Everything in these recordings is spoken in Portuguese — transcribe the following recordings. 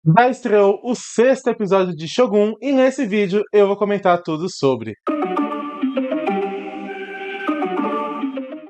Já estreou o sexto episódio de Shogun e nesse vídeo eu vou comentar tudo sobre.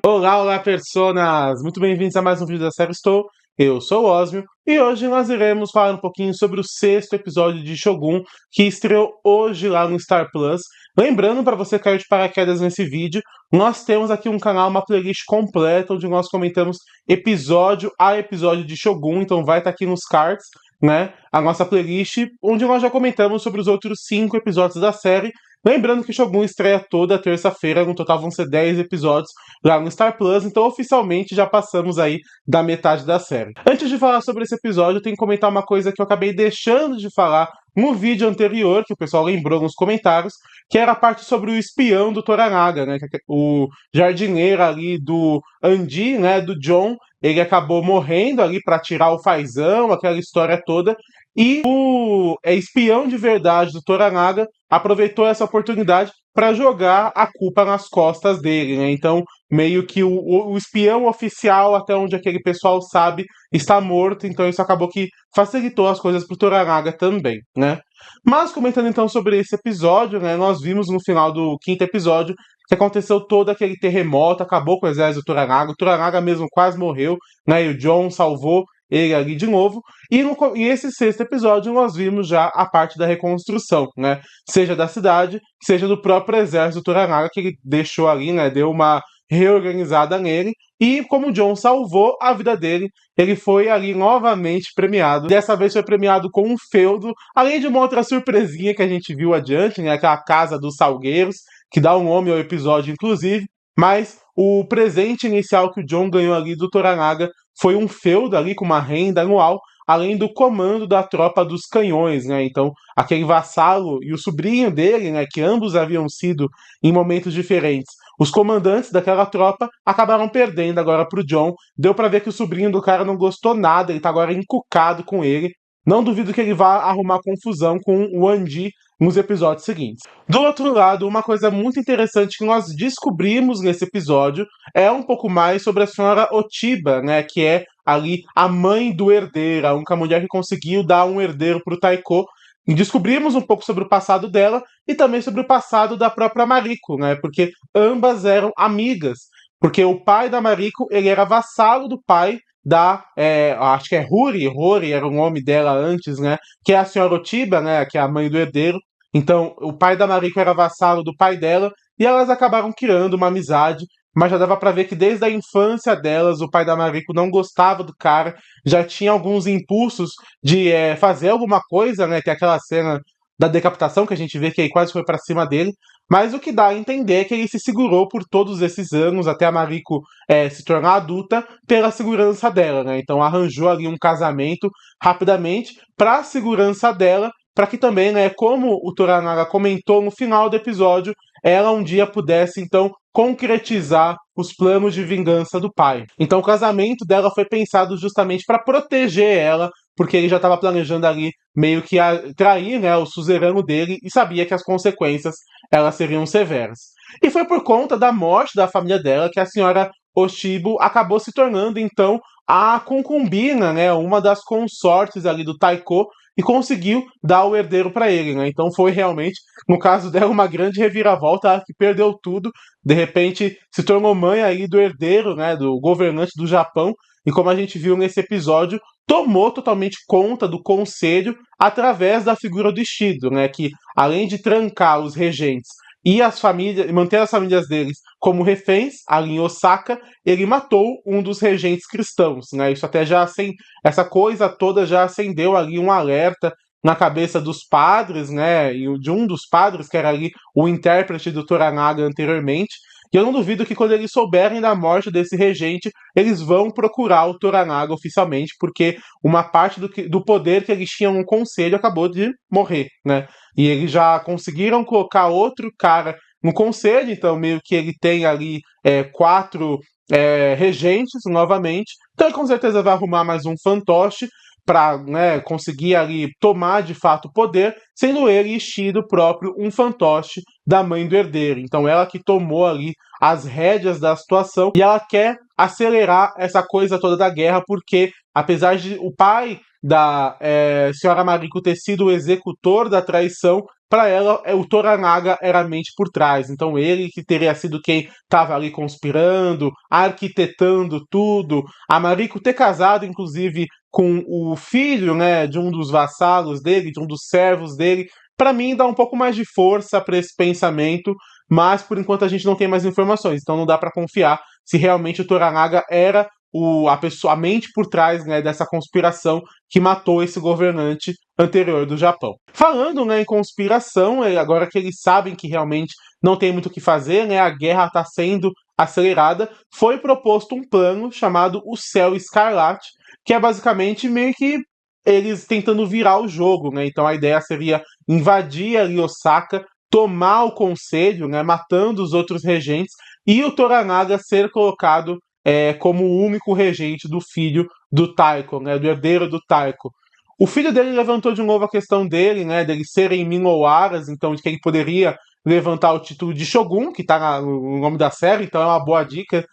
Olá, personas! Muito bem-vindos a mais um vídeo da série Estou. Eu sou o Osmio e hoje nós iremos falar um pouquinho sobre o sexto episódio de Shogun que estreou hoje lá no Star Plus. Lembrando, para você cair de paraquedas nesse vídeo, nós temos aqui um canal, uma playlist completa onde nós comentamos episódio a episódio de Shogun, então vai estar aqui nos cards, né, a nossa playlist, onde nós já comentamos sobre os outros 5 episódios da série. Lembrando que Shogun estreia toda terça-feira, no total vão ser 10 episódios lá no Star Plus, então oficialmente já passamos aí da metade da série. Antes de falar sobre esse episódio, eu tenho que comentar uma coisa que eu acabei deixando de falar no vídeo anterior, que o pessoal lembrou nos comentários, que era a parte sobre o espião do Toranaga, né, o jardineiro ali do Andi, né, do John, ele acabou morrendo ali para tirar o fazão, aquela história toda, e o espião de verdade do Toranaga aproveitou essa oportunidade para jogar a culpa nas costas dele, né? Então, meio que o espião oficial, até onde aquele pessoal sabe, está morto, então isso acabou que facilitou as coisas pro Toranaga também, né? Mas comentando então sobre esse episódio, né? Nós vimos no final do quinto episódio que aconteceu todo aquele terremoto, acabou com o exército do Toranaga, o Toranaga mesmo quase morreu, né? E o John salvou ele ali de novo. E esse sexto episódio nós vimos já a parte da reconstrução, né? Seja da cidade, seja do próprio exército do Toranaga, que ele deixou ali, né? Deu uma reorganizada nele. E como o John salvou a vida dele, ele foi ali novamente premiado. Dessa vez foi premiado com um feudo, além de uma outra surpresinha que a gente viu adiante, né? Aquela casa dos Salgueiros, que dá um nome ao episódio, inclusive. Mas o presente inicial que o John ganhou ali do Toranaga foi um feudo ali com uma renda anual, além do comando da tropa dos canhões, né? Então, aquele vassalo e o sobrinho dele, né, que ambos haviam sido em momentos diferentes, os comandantes daquela tropa acabaram perdendo agora pro John. Deu pra ver que o sobrinho do cara não gostou nada, ele tá agora encucado com ele. Não duvido que ele vá arrumar confusão com o Andi nos episódios seguintes. Do outro lado, uma coisa muito interessante que nós descobrimos nesse episódio é um pouco mais sobre a senhora Otiba, né, que é ali a mãe do herdeiro, a única mulher que conseguiu dar um herdeiro pro Taiko. E descobrimos um pouco sobre o passado dela e também sobre o passado da própria Mariko, né, porque ambas eram amigas, porque o pai da Mariko, ele era vassalo do pai da, acho que é Rory era o nome dela antes, né, que é a senhora Otiba, né, que é a mãe do herdeiro. Então, o pai da Mariko era vassalo do pai dela, e elas acabaram criando uma amizade, mas já dava pra ver que desde a infância delas, o pai da Mariko não gostava do cara, já tinha alguns impulsos de fazer alguma coisa, né? Tem aquela cena da decapitação que a gente vê que ele quase foi pra cima dele, mas o que dá a entender é que ele se segurou por todos esses anos, até a Mariko se tornar adulta, pela segurança dela, né? Então arranjou ali um casamento rapidamente pra segurança dela, para que também, né, como o Toranaga comentou no final do episódio, ela um dia pudesse, então, concretizar os planos de vingança do pai. Então o casamento dela foi pensado justamente para proteger ela, porque ele já estava planejando ali meio que trair, né, o suzerano dele e sabia que as consequências elas seriam severas. E foi por conta da morte da família dela que a senhora Oshibo acabou se tornando, então, a concubina, né, uma das consortes ali do Taiko, e conseguiu dar o herdeiro para ele, né? Então foi realmente, no caso dela, uma grande reviravolta, ela que perdeu tudo, de repente se tornou mãe aí do herdeiro, né, do governante do Japão, e como a gente viu nesse episódio, tomou totalmente conta do conselho através da figura do Ishido, né, que além de trancar os regentes e as famílias, manter as famílias deles como reféns ali em Osaka, ele matou um dos regentes cristãos, né? Isso até já essa coisa toda já acendeu ali um alerta na cabeça dos padres, né? E de um dos padres, que era ali o intérprete do Toranaga anteriormente. E eu não duvido que quando eles souberem da morte desse regente, eles vão procurar o Toranaga oficialmente, porque uma parte do poder que eles tinham no conselho acabou de morrer, né? E eles já conseguiram colocar outro cara no conselho, então meio que ele tem ali 4 regentes novamente. Então ele com certeza vai arrumar mais um fantoche para, né, conseguir ali tomar de fato o poder, sendo ele Ishido próprio um fantoche da mãe do herdeiro. Então ela que tomou ali as rédeas da situação e ela quer acelerar essa coisa toda da guerra, porque apesar de o pai da senhora Mariko ter sido o executor da traição, para ela, o Toranaga era a mente por trás. Então ele que teria sido quem estava ali conspirando, arquitetando tudo. A Mariko ter casado, inclusive, com o filho, né, de um dos vassalos dele, de um dos servos dele, para mim dá um pouco mais de força para esse pensamento, mas por enquanto a gente não tem mais informações, então não dá para confiar se realmente o Toranaga era a mente por trás, né, dessa conspiração que matou esse governante anterior do Japão. Falando, né, em conspiração, agora que eles sabem que realmente não tem muito o que fazer, né, a guerra está sendo acelerada, foi proposto um plano chamado o Céu Escarlate, que é basicamente meio que eles tentando virar o jogo, né? Então a ideia seria invadir ali Osaka, tomar o conselho, né, matando os outros regentes, e o Toranaga ser colocado como o único regente do filho do Taiko, né, do herdeiro do Taiko. O filho dele levantou de novo a questão dele, né, dele serem Minowaras, então de que ele poderia levantar o título de Shogun, que está no nome da série, então é uma boa dica,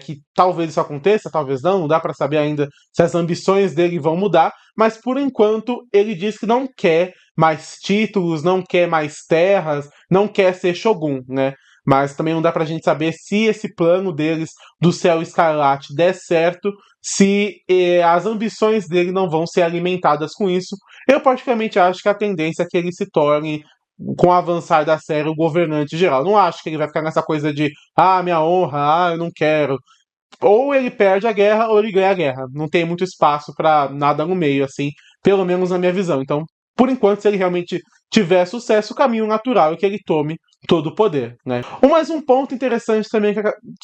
que talvez isso aconteça, talvez não dá para saber ainda se as ambições dele vão mudar, mas por enquanto ele diz que não quer mais títulos, não quer mais terras, não quer ser Shogun, né? Mas também não dá pra gente saber se esse plano deles do Céu Escarlate der certo, se as ambições dele não vão ser alimentadas com isso. Eu particularmente acho que a tendência é que ele se torne, com o avançar da série, o governante geral. Não acho que ele vai ficar nessa coisa de minha honra, eu não quero. Ou ele perde a guerra ou ele ganha a guerra. Não tem muito espaço pra nada no meio, assim, pelo menos na minha visão. Então, por enquanto, se ele realmente tiver sucesso, o caminho natural é que ele tome todo o poder, né? Mais um ponto interessante também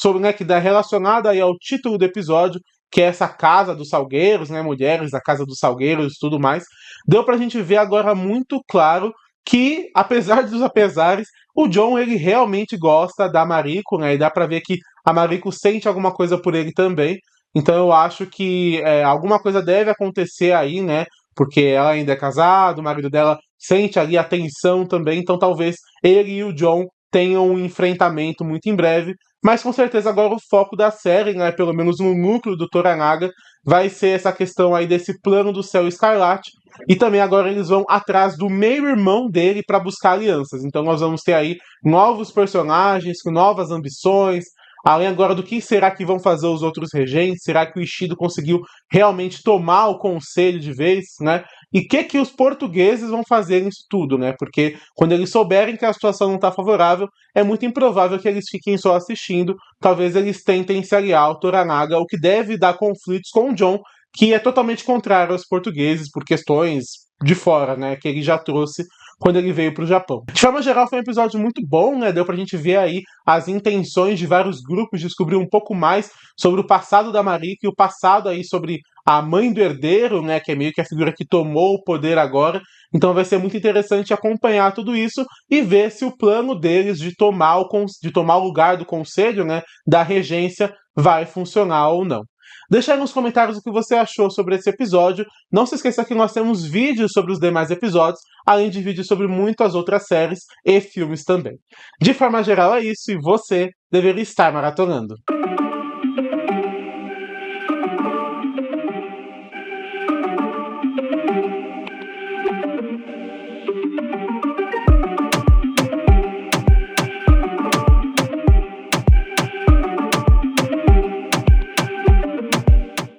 sobre, né, que dá relacionado aí ao título do episódio, que é essa casa dos Salgueiros, né, mulheres da casa dos Salgueiros e tudo mais, deu pra gente ver agora muito claro que, apesar dos apesares, o John, ele realmente gosta da Mariko, né, e dá pra ver que a Mariko sente alguma coisa por ele também, então eu acho que alguma coisa deve acontecer aí, né, porque ela ainda é casada, o marido dela sente ali a tensão também, então talvez ele e o John tenham um enfrentamento muito em breve, mas com certeza agora o foco da série, né, pelo menos no núcleo do Toranaga, vai ser essa questão aí desse plano do Céu Escarlate, e também agora eles vão atrás do meio-irmão dele para buscar alianças, então nós vamos ter aí novos personagens com novas ambições, além agora do que será que vão fazer os outros regentes, será que o Ishido conseguiu realmente tomar o conselho de vez, né? E o que os portugueses vão fazer nisso tudo, né? Porque quando eles souberem que a situação não está favorável, é muito improvável que eles fiquem só assistindo. Talvez eles tentem se aliar ao Toranaga, o que deve dar conflitos com o John, que é totalmente contrário aos portugueses por questões de fora, né? Que ele já trouxe quando ele veio para o Japão. De forma geral, foi um episódio muito bom, né? Deu pra gente ver aí as intenções de vários grupos, descobrir um pouco mais sobre o passado da Mariko e o passado aí sobre a mãe do herdeiro, né? Que é meio que a figura que tomou o poder agora. Então vai ser muito interessante acompanhar tudo isso e ver se o plano deles de tomar o lugar do conselho, né? Da regência vai funcionar ou não. Deixa aí nos comentários o que você achou sobre esse episódio. Não se esqueça que nós temos vídeos sobre os demais episódios, além de vídeos sobre muitas outras séries e filmes também. De forma geral é isso, e você deveria estar maratonando.